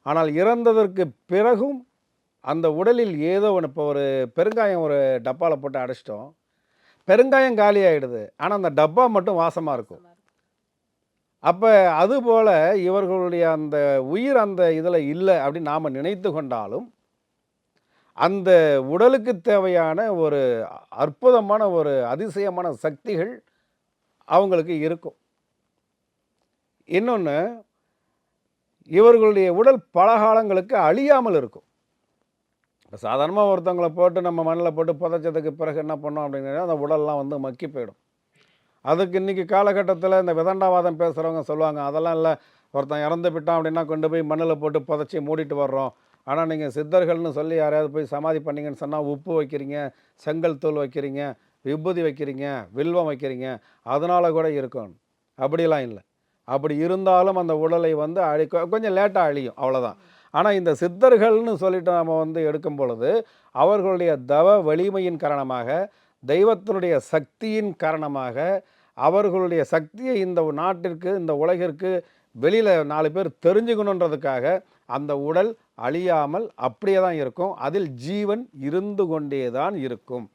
ஆனால் இறந்ததற்கு பிறகும் அந்த உடலில் ஏதோ ஒன்று, இப்போ ஒரு பெருங்காயம் ஒரு டப்பாவில் போட்டு அடைச்சிட்டோம், பெருங்காயம் காலி ஆகிடுது, ஆனால் அந்த டப்பா மட்டும் வாசமாக இருக்கும். அப்போ அதுபோல் இவர்களுடைய அந்த உயிர் அந்த இதில் இல்லை அப்படின்னு நாம் நினைத்து கொண்டாலும் அந்த உடலுக்கு தேவையான ஒரு அற்புதமான ஒரு அதிசயமான சக்திகள் அவங்களுக்கு இருக்கும். இன்னொன்று, இவர்களுடைய உடல் பல காலங்களுக்கு அழியாமல் இருக்கும். இப்போ சாதாரணமாக ஒருத்தவங்களை போட்டு நம்ம மண்ணில் போட்டு புதைச்சதுக்கு பிறகு என்ன பண்ணோம் அப்படின்னா அந்த உடல்லாம் வந்து மக்கி போயிடும். அதுக்கு இன்றைக்கி காலகட்டத்தில் இந்த விதண்டாவாதம் பேசுகிறவங்க சொல்லுவாங்க, அதெல்லாம் இல்லை, ஒருத்தன் இறந்து விட்டான் அப்படின்னா கொண்டு போய் மண்ணில் போட்டு புதைச்சி மூடிட்டு வர்றோம். ஆனால் நீங்கள் சித்தர்கள்னு சொல்லி யாரையாவது போய் சமாதி பண்ணிங்கன்னு சொன்னால் உப்பு வைக்கிறீங்க, செங்கல் தூள் வைக்கிறீங்க, விபூதி வைக்கிறீங்க, வில்வம் வைக்கிறீங்க, அதனால் கூட இருக்கும். அப்படிலாம் இல்லை. அப்படி இருந்தாலும் அந்த உடலை வந்து கொஞ்சம் லேட்டாக அழியும், அவ்வளோதான். ஆனால் இந்த சித்தர்கள்னு சொல்லிட்டு நம்ம வந்து எடுக்கும் பொழுது அவர்களுடைய தவ வலிமையின் காரணமாக, தெய்வத்தினுடைய சக்தியின் காரணமாக, அவர்களுடைய சக்தியை இந்த நாட்டிற்கு, இந்த உலகிற்கு வெளியில் 4 பேர் தெரிஞ்சுக்கணுன்றதுக்காக அந்த உடல் அழியாமல் அப்படியே தான் இருக்கும். அதில் ஜீவன் இருந்து கொண்டே தான் இருக்கும்.